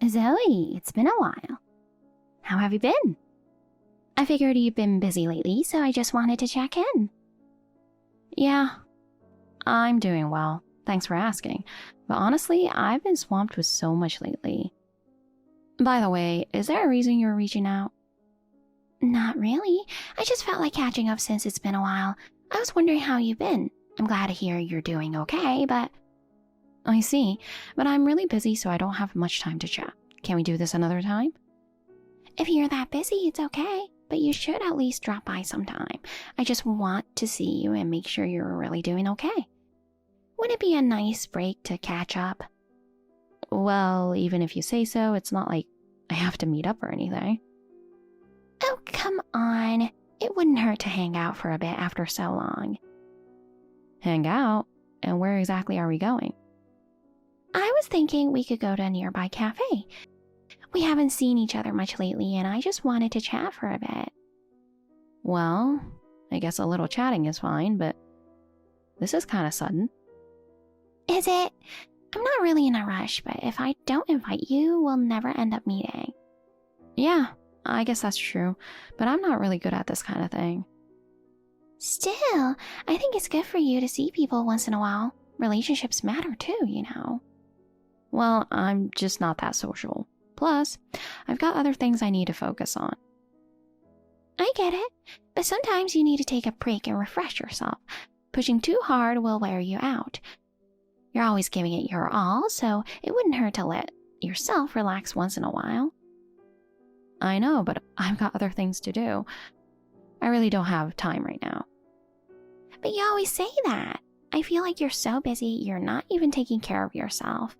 Zoe, it's been a while. How have you been? I figured you've been busy lately, so I just wanted to check in. Yeah, I'm doing well. Thanks for asking. But honestly, I've been swamped with so much lately. By the way, is there a reason you're reaching out? Not really. I just felt like catching up since it's been a while. I was wondering how you've been. I'm glad to hear you're doing okay, but... I see, but I'm really busy, so I don't have much time to chat. Can we do this another time? If you're that busy, it's okay, but you should at least drop by sometime. I just want to see you and make sure you're really doing okay. Wouldn't it be a nice break to catch up? Well, even if you say so, it's not like I have to meet up or anything. Oh, come on. It wouldn't hurt to hang out for a bit after so long. Hang out? And where exactly are we going? I was thinking we could go to a nearby cafe. We haven't seen each other much lately, and I just wanted to chat for a bit. Well, I guess a little chatting is fine, but this is kind of sudden. Is it? I'm not really in a rush, but if I don't invite you, we'll never end up meeting. Yeah, I guess that's true, but I'm not really good at this kind of thing. Still, I think it's good for you to see people once in a while. Relationships matter too, you know. Well, I'm just not that social. Plus, I've got other things I need to focus on. I get it, but sometimes you need to take a break and refresh yourself. Pushing too hard will wear you out. You're always giving it your all, so it wouldn't hurt to let yourself relax once in a while. I know, but I've got other things to do. I really don't have time right now. But you always say that. I feel like you're so busy, you're not even taking care of yourself.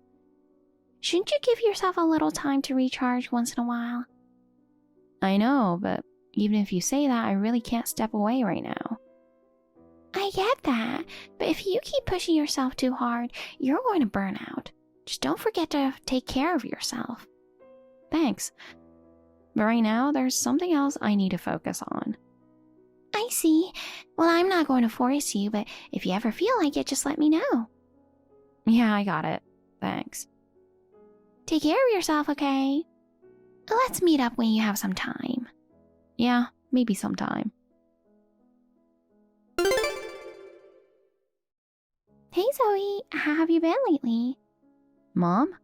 Shouldn't you give yourself a little time to recharge once in a while? I know, but even if you say that, I really can't step away right now. I get that, but if you keep pushing yourself too hard, you're going to burn out. Just don't forget to take care of yourself. Thanks. But right now, there's something else I need to focus on. I see. Well, I'm not going to force you, but if you ever feel like it, just let me know. Yeah, I got it. Thanks. Take care of yourself, okay? Let's meet up when you have some time. Yeah, maybe sometime. Hey Zoe, how have you been lately? Mom?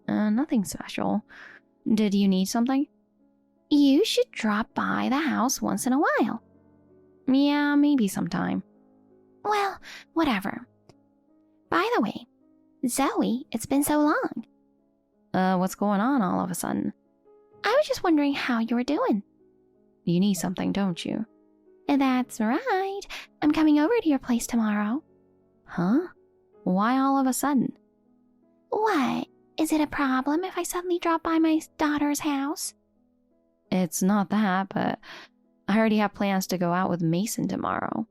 Nothing special. Did you need something? You should drop by the house once in a while. Yeah, maybe sometime. Well, whatever. By the way, Zoe, it's been so long. What's going on all of a sudden? I was just wondering how you were doing. You need something, don't you? That's right. I'm coming over to your place tomorrow. Huh? Why all of a sudden? What? Is it a problem if I suddenly drop by my daughter's house? It's not that, but I already have plans to go out with Mason tomorrow.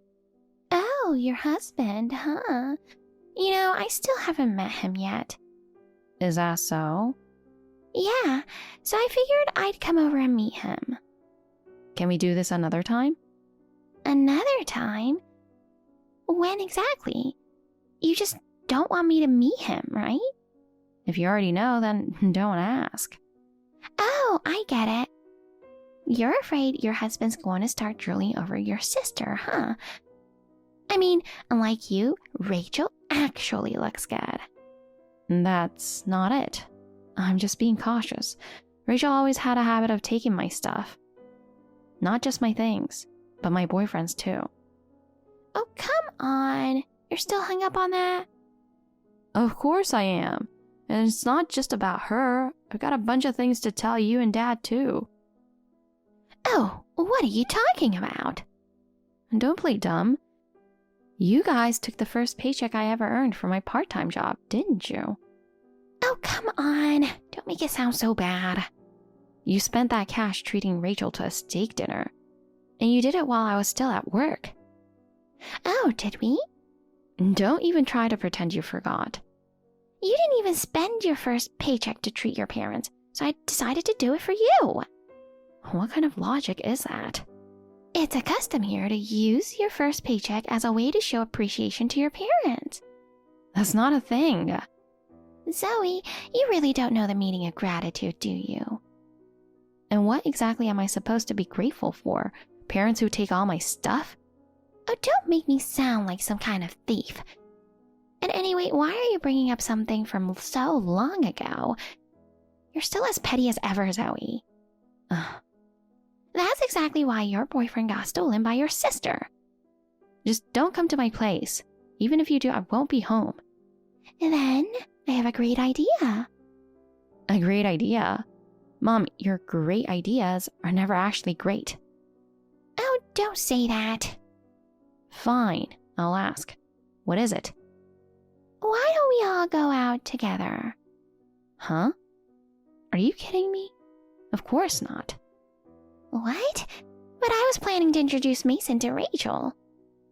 Oh, your husband, huh? You know, I still haven't met him yet. Is that so? Yeah, so I figured I'd come over and meet him. Can we do this another time? Another time? When exactly? You just don't want me to meet him, right? If you already know, then don't ask. Oh, I get it. You're afraid your husband's going to start drooling over your sister, huh? I mean, unlike you, Rachel actually looks good. That's not it. I'm just being cautious. Rachel always had a habit of taking my stuff. Not just my things, but my boyfriend's too. Oh, come on. You're still hung up on that? Of course I am. And it's not just about her. I've got a bunch of things to tell you and Dad too. Oh, what are you talking about? And don't play dumb. You guys took the first paycheck I ever earned for my part-time job, didn't you? Oh, come on. Don't make it sound so bad. You spent that cash treating Rachel to a steak dinner. And you did it while I was still at work. Oh, did we? Don't even try to pretend you forgot. You didn't even spend your first paycheck to treat your parents, so I decided to do it for you. What kind of logic is that? It's a custom here to use your first paycheck as a way to show appreciation to your parents. That's not a thing. Zoe, you really don't know the meaning of gratitude, do you? And what exactly am I supposed to be grateful for? Parents who take all my stuff? Oh, don't make me sound like some kind of thief. And anyway, why are you bringing up something from so long ago? You're still as petty as ever, Zoe. That's exactly why your boyfriend got stolen by your sister. Just don't come to my place. Even if you do, I won't be home. Then I have a great idea. A great idea? Mom, your great ideas are never actually great. Oh, don't say that. Fine, I'll ask. What is it? Why don't we all go out together? Huh? Are you kidding me? Of course not. What? But I was planning to introduce Mason to Rachel.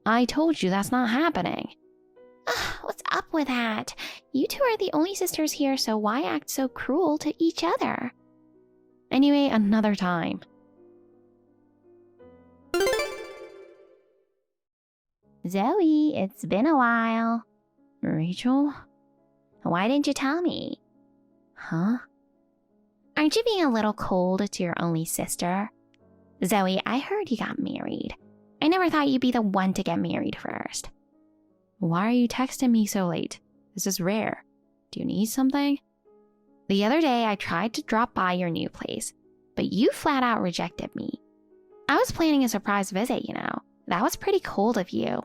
I told you that's not happening. What's up with that? You two are the only sisters here, so why act so cruel to each other? Anyway, another time. Zoe, it's been a while. Rachel? Why didn't you tell me? Huh? Aren't you being a little cold to your only sister? Zoe, I heard you got married. I never thought you'd be the one to get married first. Why are you texting me so late? This is rare. Do you need something? The other day, I tried to drop by your new place, but you flat out rejected me. I was planning a surprise visit, you know. That was pretty cold of you.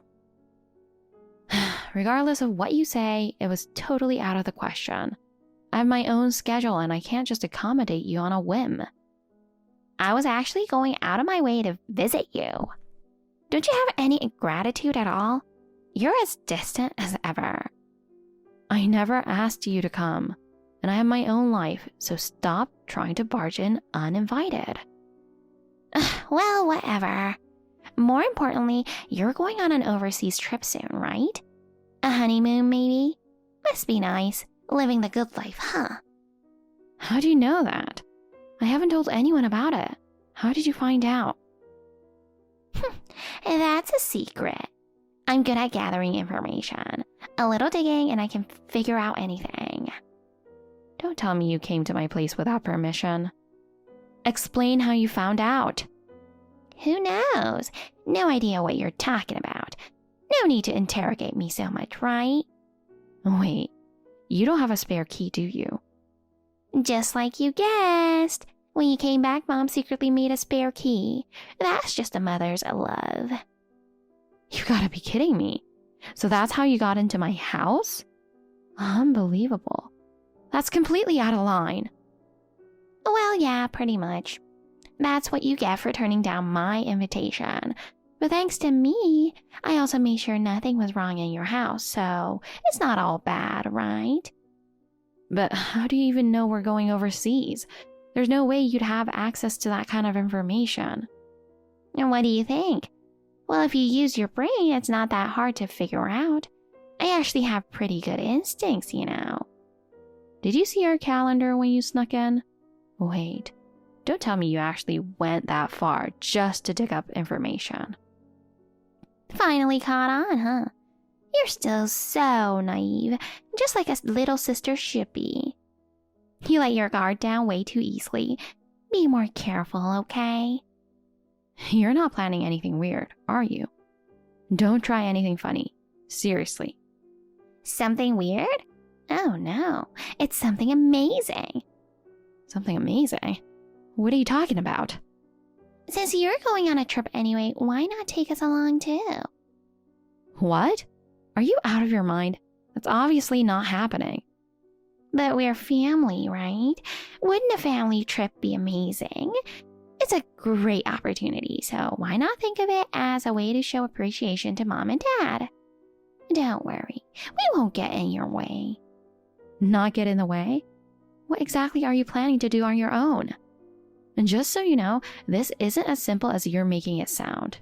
Regardless of what you say, it was totally out of the question. I have my own schedule and I can't just accommodate you on a whim. I was actually going out of my way to visit you. Don't you have any gratitude at all? You're as distant as ever. I never asked you to come, and I have my own life, so stop trying to barge in uninvited. Well, whatever. More importantly, you're going on an overseas trip soon, right? A honeymoon, maybe? Must be nice. Living the good life, huh? How do you know that? I haven't told anyone about it. How did you find out? That's a secret. I'm good at gathering information. A little digging and I can figure out anything. Don't tell me you came to my place without permission. Explain how you found out. Who knows? No idea what you're talking about. No need to interrogate me so much, right? Wait, you don't have a spare key, do you? Just like you guessed. When you came back, Mom secretly made a spare key. That's just a mother's love. You gotta be kidding me. So that's how you got into my house? Unbelievable. That's completely out of line. Well, yeah, pretty much. That's what you get for turning down my invitation. But thanks to me, I also made sure nothing was wrong in your house, so it's not all bad, right? But how do you even know we're going overseas? There's no way you'd have access to that kind of information. And what do you think? Well, if you use your brain, it's not that hard to figure out. I actually have pretty good instincts, you know. Did you see our calendar when you snuck in? Wait, don't tell me you actually went that far just to dig up information. Finally caught on, huh? You're still so naive, just like a little sister should be. You let your guard down way too easily. Be more careful, okay? You're not planning anything weird, are you? Don't try anything funny. Seriously. Something weird? Oh no, it's something amazing. Something amazing? What are you talking about? Since you're going on a trip anyway, why not take us along too? What? Are you out of your mind? That's obviously not happening. But we're family, right? Wouldn't a family trip be amazing? It's a great opportunity, so why not think of it as a way to show appreciation to Mom and Dad? Don't worry, we won't get in your way. Not get in the way? What exactly are you planning to do on your own? And just so you know, this isn't as simple as you're making it sound.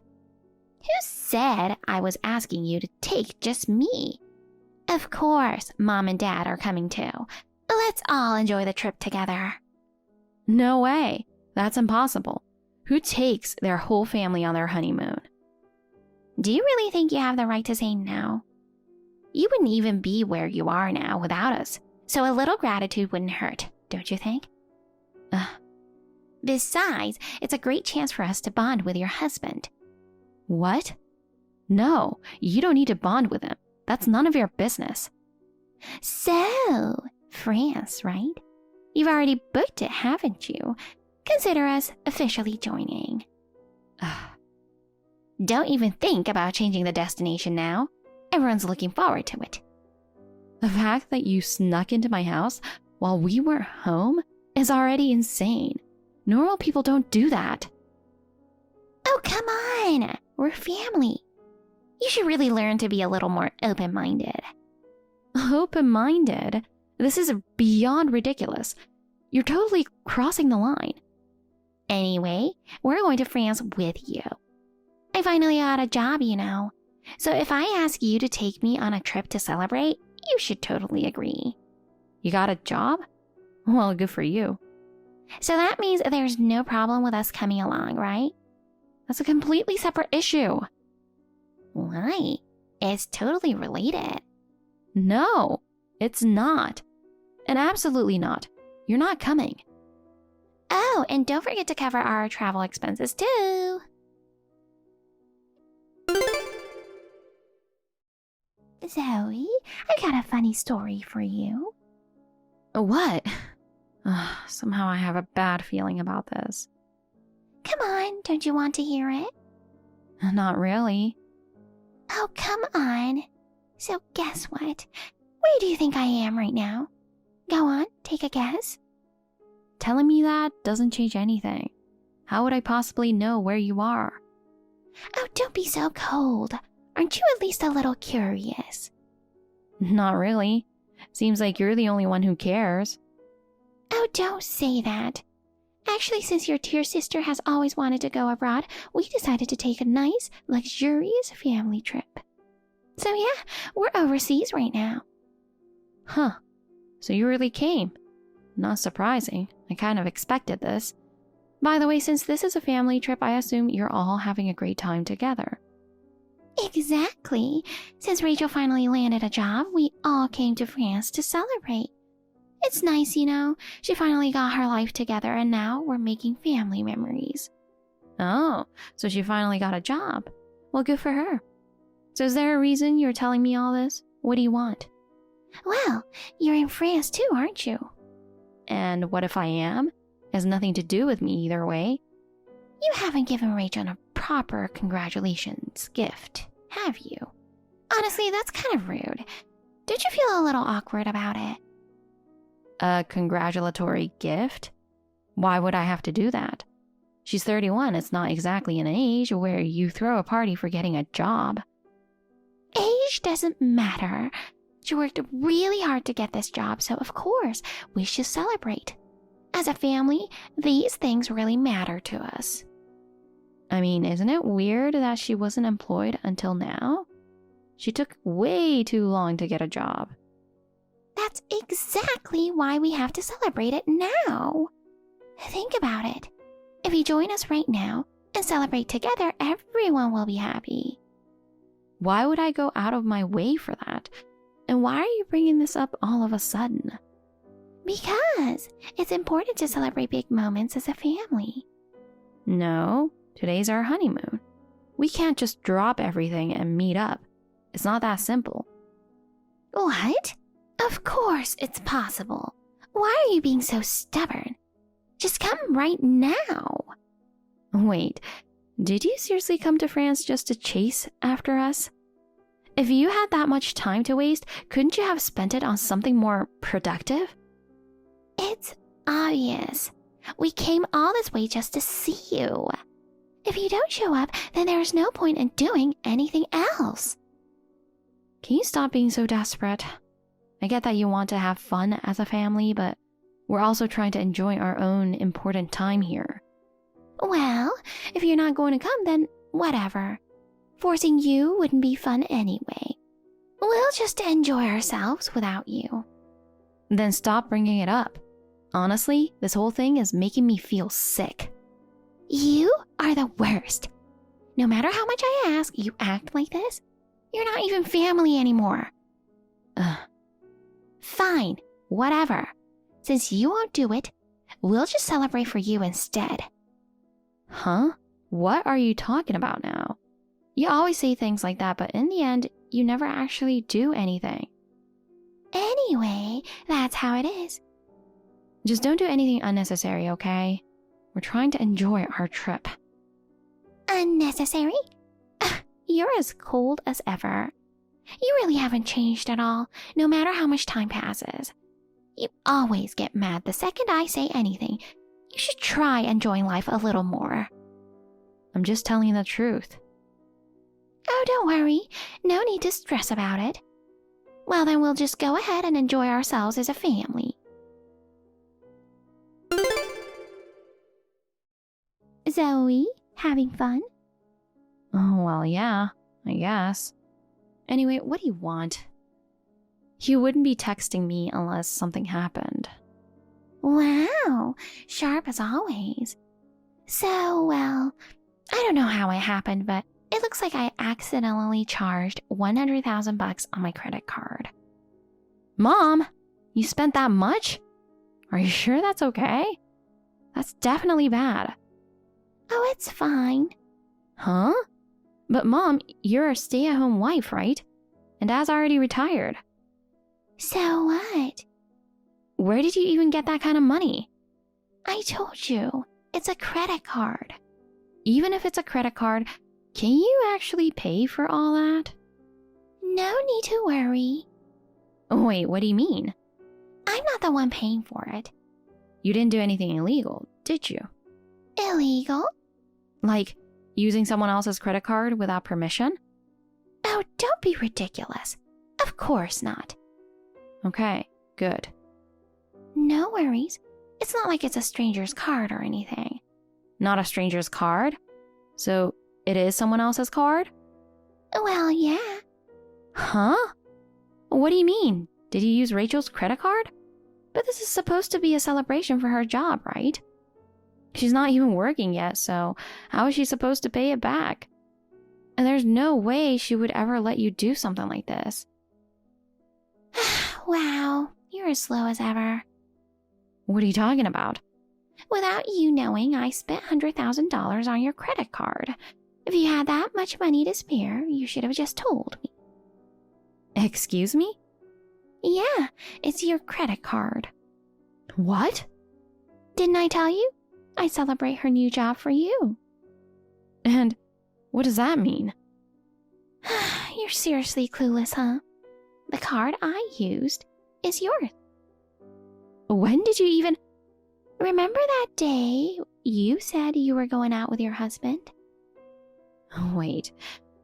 Who said I was asking you to take just me? Of course, Mom and Dad are coming too. Let's all enjoy the trip together. No way. That's impossible. Who takes their whole family on their honeymoon? Do you really think you have the right to say no? You wouldn't even be where you are now without us, So a little gratitude wouldn't hurt, don't you think? Besides, it's a great chance for us to bond with your husband. What? No, you don't need to bond with him. That's none of your business. So, France, right? You've already booked it, haven't you? Consider us officially joining. Don't even think about changing the destination now. Everyone's looking forward to it. The fact that you snuck into my house while we weren't home is already insane. Normal people don't do that. Oh, come on. We're family. You should really learn to be a little more open-minded. Open-minded? This is beyond ridiculous. You're totally crossing the line. Anyway, we're going to France with you. I finally got a job, you know. So if I ask you to take me on a trip to celebrate, you should totally agree. You got a job? Well, good for you. So that means there's no problem with us coming along, right? That's a completely separate issue. Why? It's totally related. No, it's not. And absolutely not. You're not coming. Oh, and don't forget to cover our travel expenses too. Zoe, I got a funny story for you. What? Somehow I have a bad feeling about this. Come on, don't you want to hear it? Not really. Oh, come on. So guess what? Where do you think I am right now? Go on, take a guess. Telling me that doesn't change anything. How would I possibly know where you are? Oh, don't be so cold. Aren't you at least a little curious? Not really. Seems like you're the only one who cares. Oh, don't say that. Actually, since your dear sister has always wanted to go abroad, we decided to take a nice, luxurious family trip. So yeah, we're overseas right now. Huh. So you really came. Not surprising. I kind of expected this. By the way, since this is a family trip, I assume you're all having a great time together. Exactly. Since Rachel finally landed a job, we all came to France to celebrate. It's nice, you know. She finally got her life together and now we're making family memories. Oh, so she finally got a job. Well, good for her. So is there a reason you're telling me all this? What do you want? Well, you're in France too, aren't you? And what if I am? It has nothing to do with me either way. You haven't given Rachel a proper congratulations gift, have you? Honestly, that's kind of rude. Don't you feel a little awkward about it? A congratulatory gift? Why would I have to do that? She's 31. It's not exactly an age where you throw a party for getting a job. Age doesn't matter. She worked really hard to get this job, so of course, we should celebrate. As a family, these things really matter to us. I mean, isn't it weird that she wasn't employed until now? She took way too long to get a job. That's exactly why we have to celebrate it now. Think about it. If you join us right now and celebrate together, everyone will be happy. Why would I go out of my way for that? And why are you bringing this up all of a sudden? Because it's important to celebrate big moments as a family. No, today's our honeymoon. We can't just drop everything and meet up. It's not that simple. What? Of course it's possible. Why are you being so stubborn? Just come right now. Wait, did you seriously come to France just to chase after us? If you had that much time to waste, couldn't you have spent it on something more productive? It's obvious. We came all this way just to see you. If you don't show up, then there's no point in doing anything else. Can you stop being so desperate? I get that you want to have fun as a family, but we're also trying to enjoy our own important time here. Well, if you're not going to come, then whatever. Forcing you wouldn't be fun anyway. We'll just enjoy ourselves without you. Then stop bringing it up. Honestly, this whole thing is making me feel sick. You are the worst. No matter how much I ask, you act like this. You're not even family anymore. Ugh. Fine. Whatever. Since you won't do it, we'll just celebrate for you instead. Huh? What are you talking about now? You always say things like that, but in the end, you never actually do anything. Anyway, that's how it is. Just don't do anything unnecessary, okay? We're trying to enjoy our trip. Unnecessary? You're as cold as ever. You really haven't changed at all, no matter how much time passes. You always get mad the second I say anything. You should try enjoying life a little more. I'm just telling you the truth. Oh, don't worry. No need to stress about it. Well, then we'll just go ahead and enjoy ourselves as a family. Zoe, having fun? Oh, well, yeah, I guess. Anyway, what do you want? You wouldn't be texting me unless something happened. Wow, sharp as always. So, well, I don't know how it happened, but it looks like I accidentally charged $100,000 on my credit card. Mom, you spent that much? Are you sure that's okay? That's definitely bad. Oh, it's fine. Huh? But Mom, you're a stay-at-home wife, right? And Dad's already retired. So what? Where did you even get that kind of money? I told you, it's a credit card. Even if it's a credit card, can you actually pay for all that? No need to worry. Wait, what do you mean? I'm not the one paying for it. You didn't do anything illegal, did you? Illegal? Like using someone else's credit card without permission? Oh, don't be ridiculous. Of course not. Okay, good. No worries. It's not like it's a stranger's card or anything. Not a stranger's card? So it is someone else's card? Well, yeah. Huh? What do you mean? Did you use Rachel's credit card? But this is supposed to be a celebration for her job, right? She's not even working yet, so how is she supposed to pay it back? And there's no way she would ever let you do something like this. Wow, you're as slow as ever. What are you talking about? Without you knowing, I spent $100,000 on your credit card. If you had that much money to spare, you should have just told me. Excuse me? Yeah, it's your credit card. What? Didn't I tell you? I celebrate her new job for you. And what does that mean? You're seriously clueless, huh? The card I used is yours. When did you even... Remember that day you said you were going out with your husband? Wait,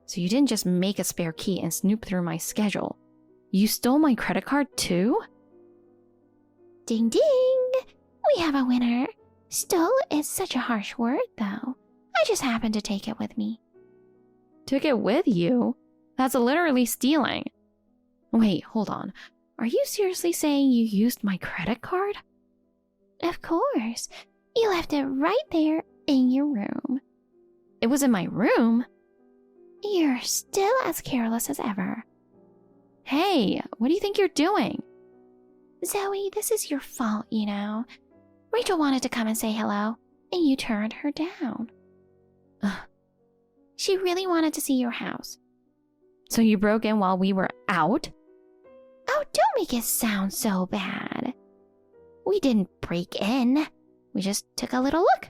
so you didn't just make a spare key and snoop through my schedule. You stole my credit card too? Ding ding! We have a winner. Stole is such a harsh word, though. I just happened to take it with me. Took it with you? That's literally stealing. Wait, hold on. Are you seriously saying you used my credit card? Of course. You left it right there in your room. It was in my room? You're still as careless as ever. Hey, what do you think you're doing? Zoe, this is your fault, you know. Rachel wanted to come and say hello, and you turned her down. She really wanted to see your house. So you broke in while we were out? Oh, don't make it sound so bad. We didn't break in. We just took a little look.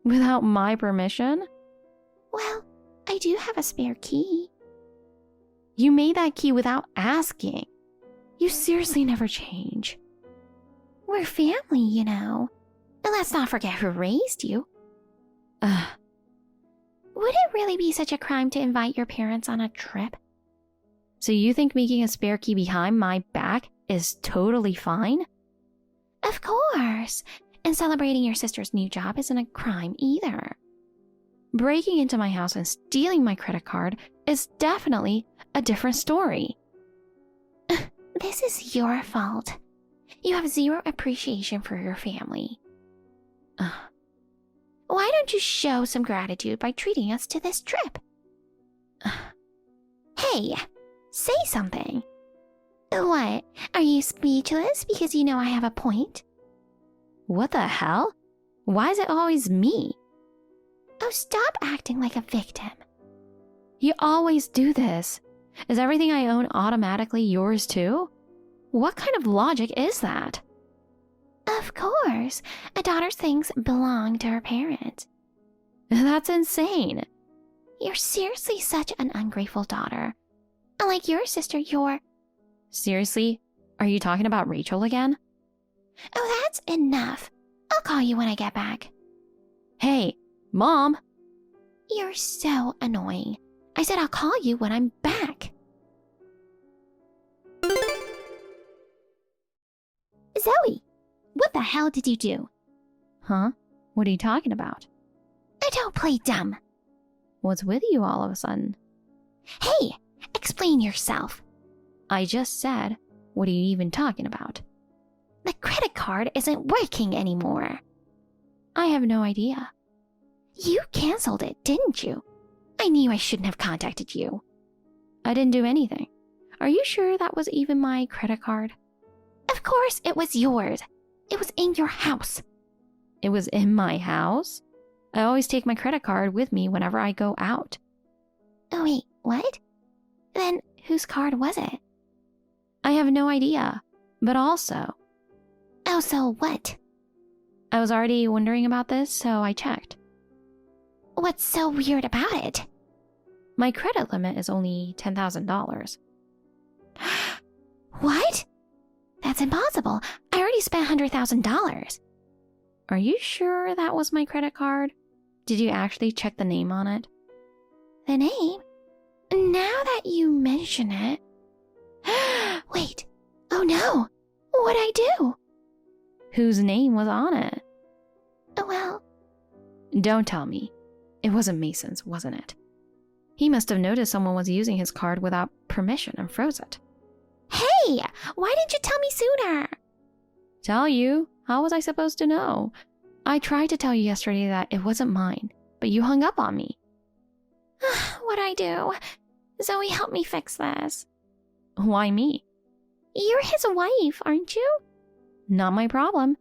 Without my permission? Well, I do have a spare key. You made that key without asking. You seriously never change. We're family, you know. And let's not forget who raised you. Would it really be such a crime to invite your parents on a trip? So you think making a spare key behind my back is totally fine? Of course. And celebrating your sister's new job isn't a crime either. Breaking into my house and stealing my credit card is definitely a different story. This is your fault. You have zero appreciation for your family. Why don't you show some gratitude by treating us to this trip? Hey, say something. What? Are you speechless because you know I have a point? What the hell? Why is it always me? Oh, stop acting like a victim. You always do this. Is everything I own automatically yours too? What kind of logic is that? Of course, a daughter's things belong to her parents. That's insane. You're seriously such an ungrateful daughter. Unlike your sister, you're... Seriously? Are you talking about Rachel again? Oh, that's enough. I'll call you when I get back. Hey, Mom! You're so annoying. I said I'll call you when I'm back. Zoe, what the hell did you do? Huh? What are you talking about? I don't play dumb. What's with you all of a sudden? Hey, explain yourself. I just said, what are you even talking about? The credit card isn't working anymore. I have no idea. You canceled it, didn't you? I knew I shouldn't have contacted you. I didn't do anything. Are you sure that was even my credit card? Of course it was yours. It was in your house. It was in my house? I always take my credit card with me whenever I go out. Oh wait, what? Then whose card was it? I have no idea. But also... Oh, so what? I was already wondering about this, so I checked. What's so weird about it? My credit limit is only $10,000. What? That's impossible. I already spent $100,000. Are you sure that was my credit card? Did you actually check the name on it? The name? Now that you mention it... Wait. Oh no. What'd I do? Whose name was on it? Well... Don't tell me. It wasn't Mason's, wasn't it? He must have noticed someone was using his card without permission and froze it. Hey! Why didn't you tell me sooner? Tell you? How was I supposed to know? I tried to tell you yesterday that it wasn't mine, but you hung up on me. What'd I do? Zoe, help me fix this. Why me? You're his wife, aren't you? Not my problem.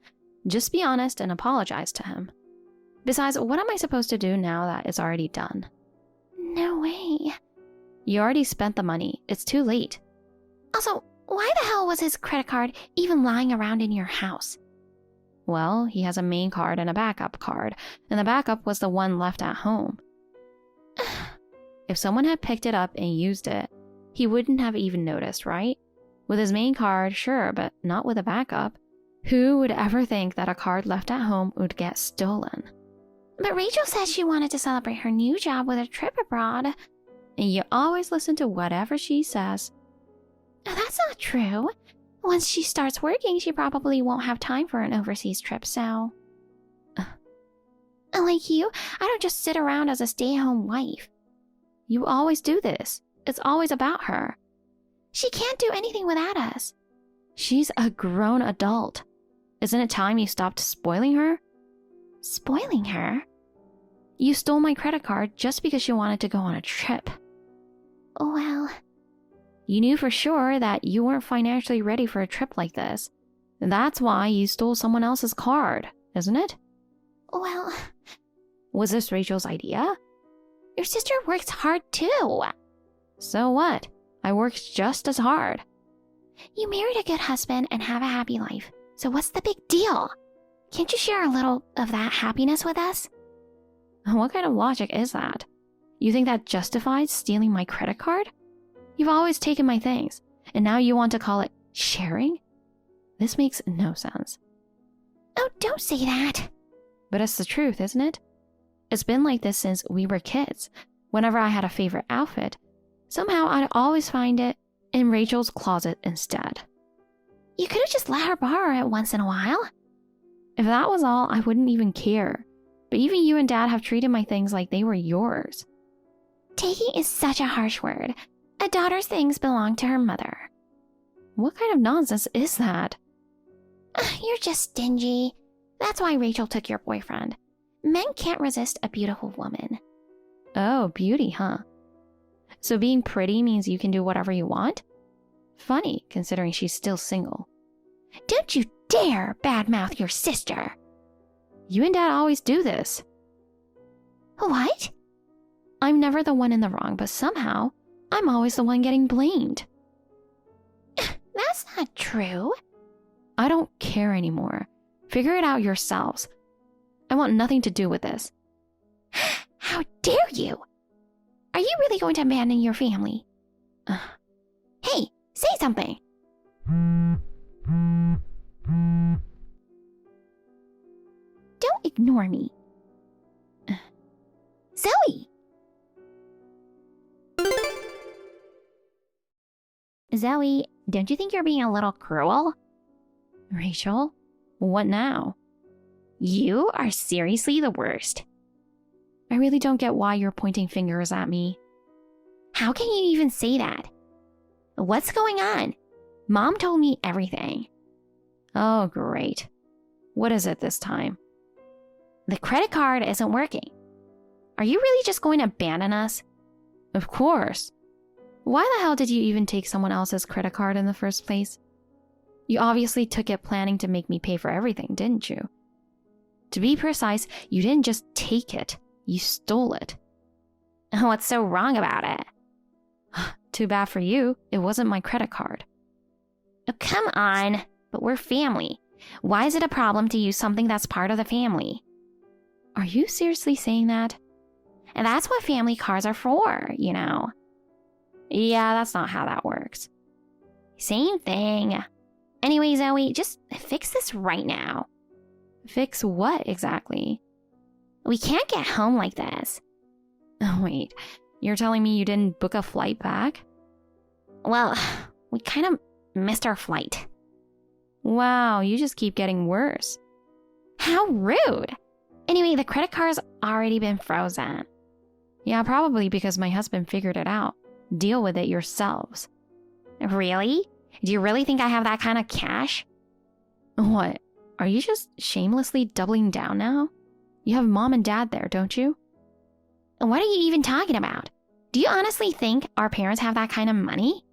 Just be honest and apologize to him. Besides, what am I supposed to do now that it's already done? No way. You already spent the money. It's too late. Also, why the hell was his credit card even lying around in your house? Well, he has a main card and a backup card, and the backup was the one left at home. If someone had picked it up and used it, he wouldn't have even noticed, right? With his main card, sure, but not with a backup. Who would ever think that a card left at home would get stolen? But Rachel said she wanted to celebrate her new job with a trip abroad. And you always listen to whatever she says. Oh, that's not true. Once she starts working, she probably won't have time for an overseas trip, so... Like you, I don't just sit around as a stay-at-home wife. You always do this. It's always about her. She can't do anything without us. She's a grown adult. Isn't it time you stopped spoiling her? Spoiling her? You stole my credit card just because you wanted to go on a trip. Well... You knew for sure that you weren't financially ready for a trip like this. That's why you stole someone else's card, isn't it? Well... Was this Rachel's idea? Your sister works hard too. So what? I worked just as hard. You married a good husband and have a happy life. So what's the big deal? Can't you share a little of that happiness with us? What kind of logic is that? You think that justifies stealing my credit card? You've always taken my things, and now you want to call it sharing? This makes no sense. Oh, don't say that. But it's the truth, isn't it? It's been like this since we were kids. Whenever I had a favorite outfit, somehow I'd always find it in Rachel's closet instead. You could have just let her borrow it once in a while. If that was all, I wouldn't even care. But even you and Dad have treated my things like they were yours. Taking is such a harsh word. A daughter's things belong to her mother. What kind of nonsense is that? You're just stingy. That's why Rachel took your boyfriend. Men can't resist a beautiful woman. Oh, beauty, huh? So being pretty means you can do whatever you want? Funny, considering she's still single. Don't you dare badmouth your sister. You and Dad always do this. What? I'm never the one in the wrong, but somehow I'm always the one getting blamed. That's not true. I don't care anymore. Figure it out yourselves. I want nothing to do with this. How dare you? Are you really going to abandon your family? Hey, say something. Don't ignore me. Zoe! Zoe, don't you think you're being a little cruel? Rachel, what now? You are seriously the worst. I really don't get why you're pointing fingers at me. How can you even say that? What's going on? Mom told me everything. Oh, great. What is it this time? The credit card isn't working. Are you really just going to abandon us? Of course. Why the hell did you even take someone else's credit card in the first place? You obviously took it planning to make me pay for everything, didn't you? To be precise, you didn't just take it, you stole it. What's so wrong about it? Too bad for you, it wasn't my credit card. Oh, come on, but we're family. Why is it a problem to use something that's part of the family? Are you seriously saying that? And that's what family cards are for, you know. Yeah, that's not how that works. Same thing. Anyway, Zoe, just fix this right now. Fix what exactly? We can't get home like this. Oh, wait. You're telling me you didn't book a flight back? Well, we kind of missed our flight. Wow, you just keep getting worse. How rude. Anyway, the credit card's already been frozen. Yeah, probably because my husband figured it out. Deal with it yourselves. Really? Do you really think I have that kind of cash? What? Are you just shamelessly doubling down now? You have Mom and Dad there, don't you? What are you even talking about? Do you honestly think our parents have that kind of money?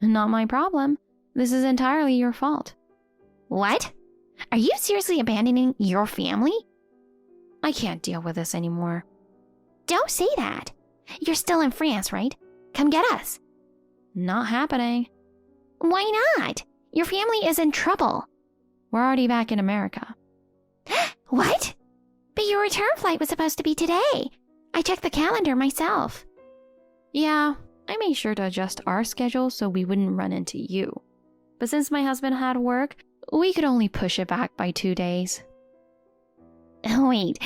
Not my problem. This is entirely your fault. What? Are you seriously abandoning your family? I can't deal with this anymore. Don't say that. You're still in France, right? Come get us. Not happening. Why not? Your family is in trouble. We're already back in America. What? But your return flight was supposed to be today. I checked the calendar myself. Yeah, I made sure to adjust our schedule so we wouldn't run into you. But since my husband had work, we could only push it back by 2 days. Wait,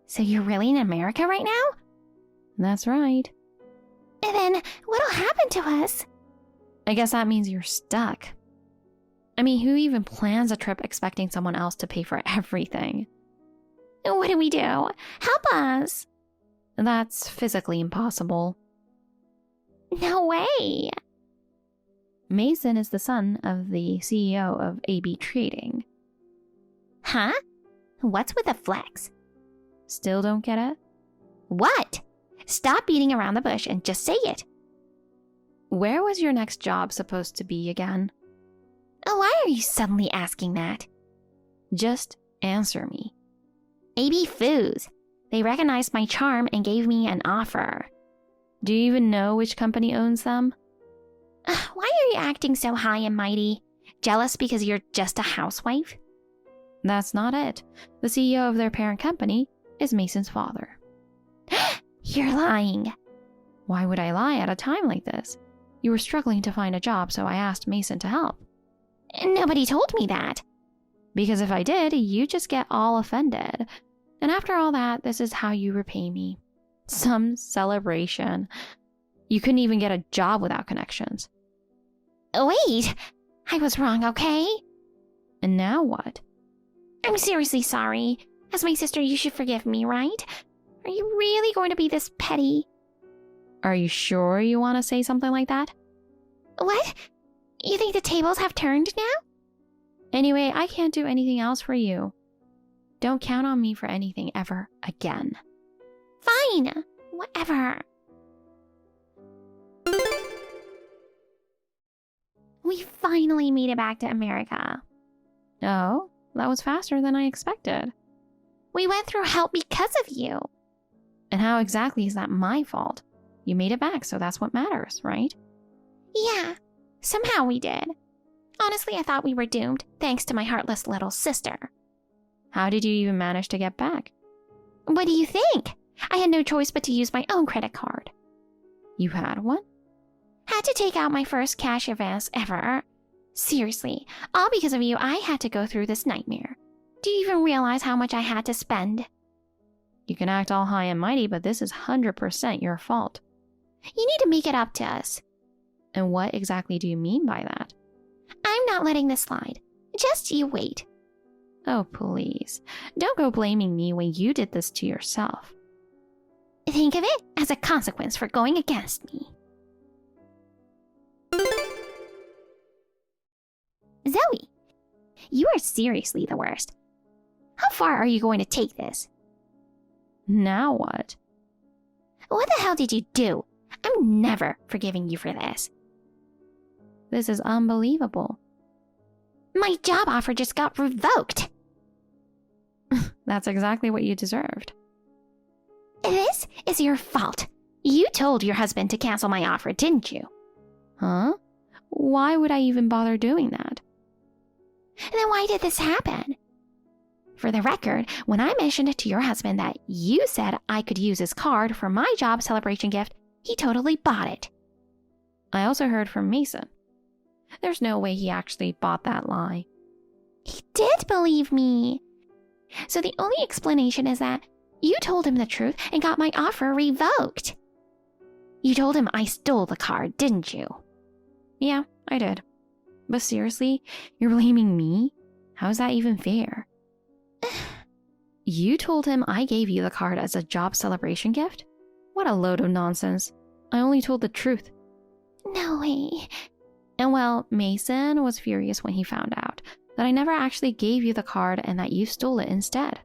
so you're really in America right now? That's right. And then what'll happen to us? I guess that means you're stuck. I mean, who even plans a trip expecting someone else to pay for everything? What do we do? Help us. That's physically impossible. No way. Mason is the son of the CEO of AB Trading. Huh? What's with the flex? Still don't get it? What? Stop beating around the bush and just say it. Where was your next job supposed to be again? Why are you suddenly asking that? Just answer me. AB Foods. They recognized my charm and gave me an offer. Do you even know which company owns them? Why are you acting so high and mighty? Jealous because you're just a housewife? That's not it. The CEO of their parent company is Mason's father. You're lying. Why would I lie at a time like this? You were struggling to find a job, so I asked Mason to help. Nobody told me that. Because if I did, you'd just get all offended. And after all that, this is how you repay me. Some celebration. You couldn't even get a job without connections. Wait, I was wrong, okay? And now what? I'm seriously sorry. As my sister, you should forgive me, right? Are you really going to be this petty? Are you sure you want to say something like that? What? You think the tables have turned now? Anyway, I can't do anything else for you. Don't count on me for anything ever again. Fine, whatever. We finally made it back to America. Oh, that was faster than I expected. We went through hell because of you. And how exactly is that my fault? You made it back, so that's what matters, right? Yeah, somehow we did. Honestly, I thought we were doomed, thanks to my heartless little sister. How did you even manage to get back? What do you think? I had no choice but to use my own credit card. You had one? Had to take out my first cash advance ever. Seriously, all because of you, I had to go through this nightmare. Do you even realize how much I had to spend? You can act all high and mighty, but this is 100% your fault. You need to make it up to us. And what exactly do you mean by that? I'm not letting this slide. Just you wait. Oh, please. Don't go blaming me when you did this to yourself. Think of it as a consequence for going against me. Zoe, you are seriously the worst. How far are you going to take this? Now what? What the hell did you do? I'm never forgiving you for this. This is unbelievable. My job offer just got revoked. That's exactly what you deserved. This is your fault. You told your husband to cancel my offer, didn't you? Huh? Why would I even bother doing that? Then why did this happen? For the record, when I mentioned to your husband that you said I could use his card for my job celebration gift, he totally bought it. I also heard from Mason. There's no way he actually bought that lie. He did believe me. So the only explanation is that you told him the truth and got my offer revoked. You told him I stole the card, didn't you? Yeah, I did. But seriously, you're blaming me? How is that even fair? You told him I gave you the card as a job celebration gift? What a load of nonsense. I only told the truth. No way. And well, Mason was furious when he found out that I never actually gave you the card and that you stole it instead.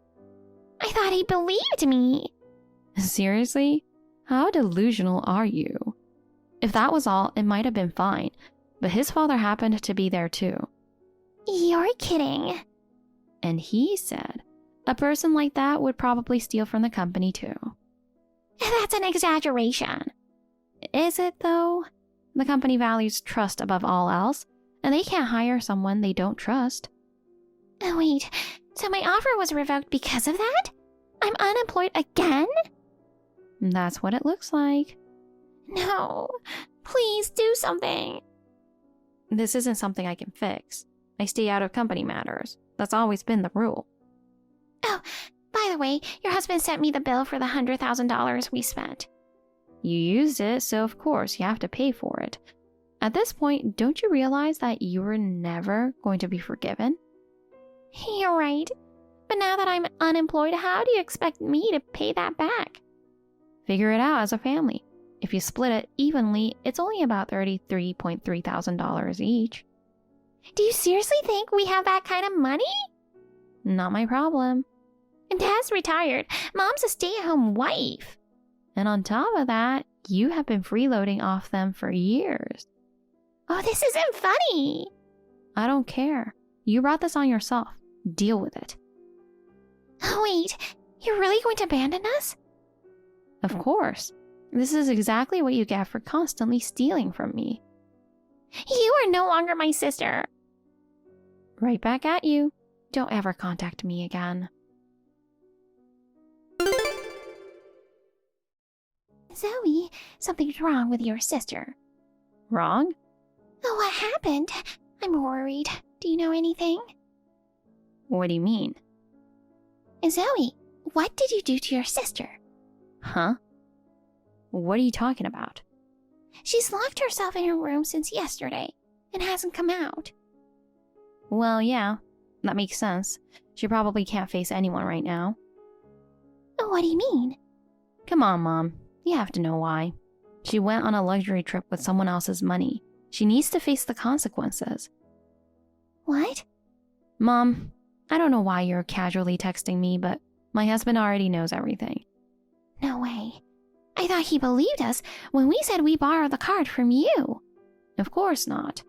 I thought he believed me. Seriously? How delusional are you? If that was all, it might have been fine, but his father happened to be there too. You're kidding. And he said a person like that would probably steal from the company too. That's an exaggeration. Is it though? The company values trust above all else, and they can't hire someone they don't trust. Oh, wait, so my offer was revoked because of that? I'm unemployed again? That's what it looks like. No, please do something. This isn't something I can fix. I stay out of company matters. That's always been the rule. Oh, by the way, your husband sent me the bill for the $100,000 we spent. You used it, so of course you have to pay for it. At this point, don't you realize that you were never going to be forgiven? You're right. But now that I'm unemployed, how do you expect me to pay that back? Figure it out as a family. If you split it evenly, it's only about $33.3 thousand each. Do you seriously think we have that kind of money? Not my problem. Dad's retired. Mom's a stay-at-home wife. And on top of that, you have been freeloading off them for years. Oh, this isn't funny. I don't care. You brought this on yourself. Deal with it. Oh, wait, you're really going to abandon us? Of course. This is exactly what you get for constantly stealing from me. You are no longer my sister. Right back at you. Don't ever contact me again. Zoe, something's wrong with your sister. Wrong? Oh, what happened? I'm worried. Do you know anything? What do you mean? Zoe, what did you do to your sister? Huh? What are you talking about? She's locked herself in her room since yesterday and hasn't come out. Well, yeah, that makes sense. She probably can't face anyone right now. What do you mean? Come on, Mom. You have to know why. She went on a luxury trip with someone else's money. She needs to face the consequences. What? Mom, I don't know why you're casually texting me, but my husband already knows everything. No way. I thought he believed us when we said we borrowed the card from you. Of course not.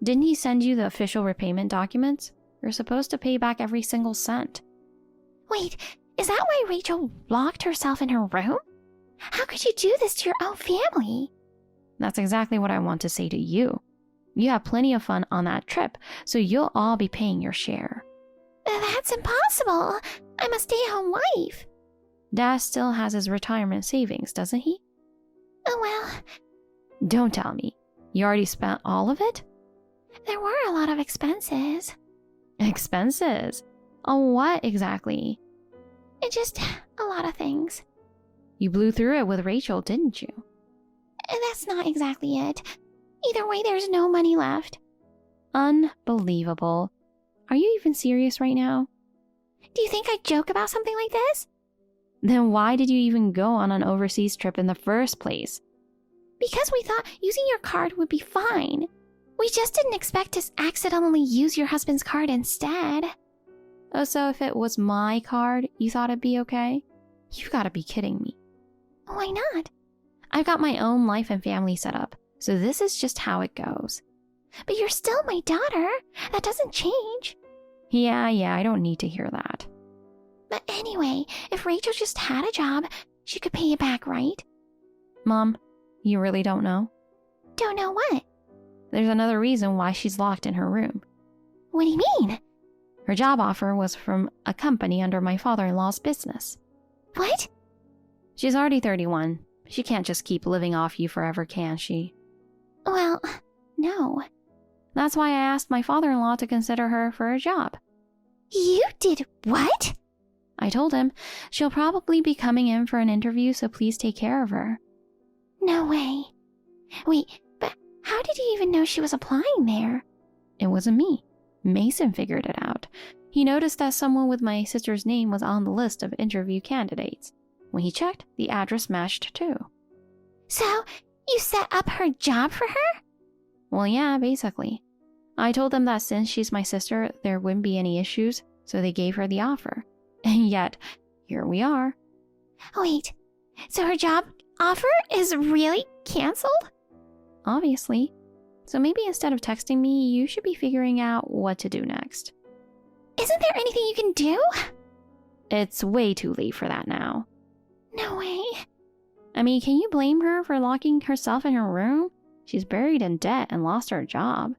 Didn't he send you the official repayment documents? You're supposed to pay back every single cent. Wait, is that why Rachel locked herself in her room? How could you do this to your own family? That's exactly what I want to say to you. You have plenty of fun on that trip, so you'll all be paying your share. That's impossible. I'm a stay-at-home wife. Dad still has his retirement savings, doesn't he? Oh, well, Don't tell me. You already spent all of it? there were a lot of expenses. Expenses? On what exactly? Just a lot of things. You blew through it with Rachel, didn't you? That's not exactly it. Either way, there's no money left. Unbelievable. Are you even serious right now? Do you think I'd joke about something like this? Then why did you even go on an overseas trip in the first place? Because we thought using your card would be fine. We just didn't expect to accidentally use your husband's card instead. Oh, so if it was my card, you thought it'd be okay? You've got to be kidding me. Why not? I've got my own life and family set up, so this is just how it goes. But you're still my daughter. That doesn't change. Yeah, I don't need to hear that. But anyway, if Rachel just had a job, she could pay you back, right? Mom, you really don't know? Don't know what? There's another reason why she's locked in her room. What do you mean? Her job offer was from a company under my father-in-law's business. What? She's already 31. She can't just keep living off you forever, can she? Well, no. That's why I asked my father-in-law to consider her for a job. You did what? I told him she'll probably be coming in for an interview, so please take care of her. No way. Wait, but how did you even know she was applying there? It wasn't me. Mason figured it out. He noticed that someone with my sister's name was on the list of interview candidates. When he checked, the address matched too. So, you set up her job for her? Well, yeah, basically. I told them that since she's my sister, there wouldn't be any issues, so they gave her the offer. And yet, here we are. Wait, so her job offer is really canceled? Obviously. So maybe instead of texting me, you should be figuring out what to do next. Isn't there anything you can do? It's way too late for that now. No way. I mean, can you blame her for locking herself in her room? She's buried in debt and lost her job.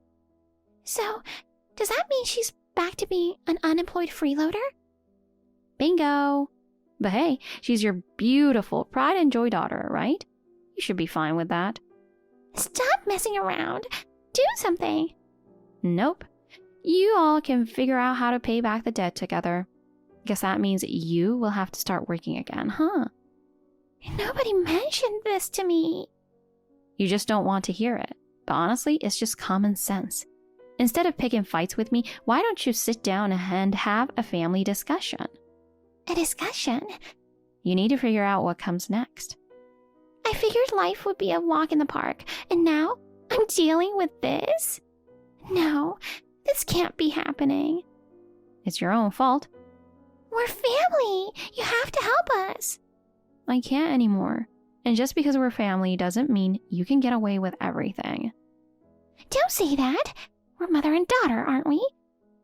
So, does that mean she's back to being an unemployed freeloader? Bingo! But hey, she's your beautiful pride and joy daughter, right? You should be fine with that. Stop messing around. Do something. Nope. You all can figure out how to pay back the debt together. Guess that means you will have to start working again, huh? Nobody mentioned this to me. You just don't want to hear it. But honestly, it's just common sense. Instead of picking fights with me, why don't you sit down and have a family discussion? A discussion? You need to figure out what comes next. I figured life would be a walk in the park, and now I'm dealing with this? No, this can't be happening. It's your own fault. We're family. You have to help us. I can't anymore. And just because we're family doesn't mean you can get away with everything. Don't say that. We're mother and daughter, aren't we?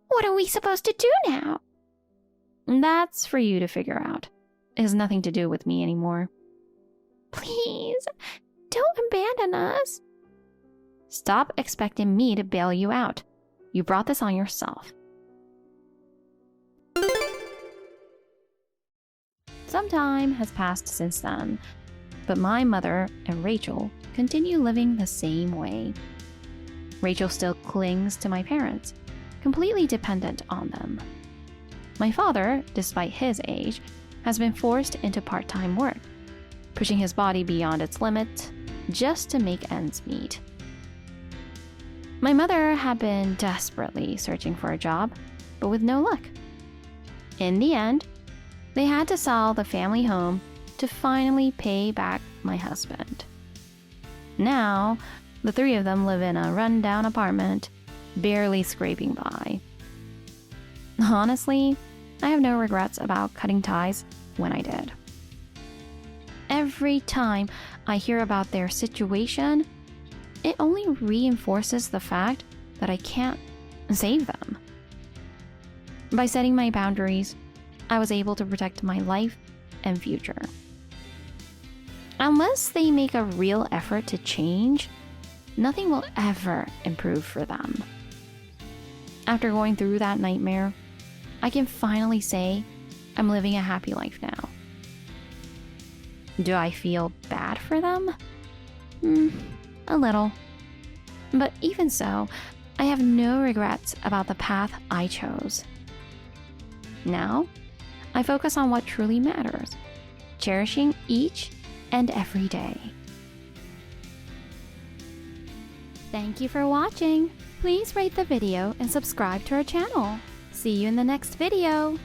What are we supposed to do now? That's for you to figure out. It has nothing to do with me anymore. Please, don't abandon us. Stop expecting me to bail you out. You brought this on yourself. Some time has passed since then, but my mother and Rachel continue living the same way. Rachel still clings to my parents, completely dependent on them. My father, despite his age, has been forced into part-time work, pushing his body beyond its limit just to make ends meet. My mother had been desperately searching for a job, but with no luck. In the end, they had to sell the family home to finally pay back my husband. Now, the three of them live in a run-down apartment, barely scraping by. Honestly, I have no regrets about cutting ties when I did. Every time I hear about their situation, it only reinforces the fact that I can't save them. By setting my boundaries, I was able to protect my life and future. Unless they make a real effort to change, nothing will ever improve for them. After going through that nightmare, I can finally say I'm living a happy life now. Do I feel bad for them? A little. But even so, I have no regrets about the path I chose. Now, I focus on what truly matters, cherishing each and every day. Thank you for watching. Please rate the video and subscribe to our channel. See you in the next video.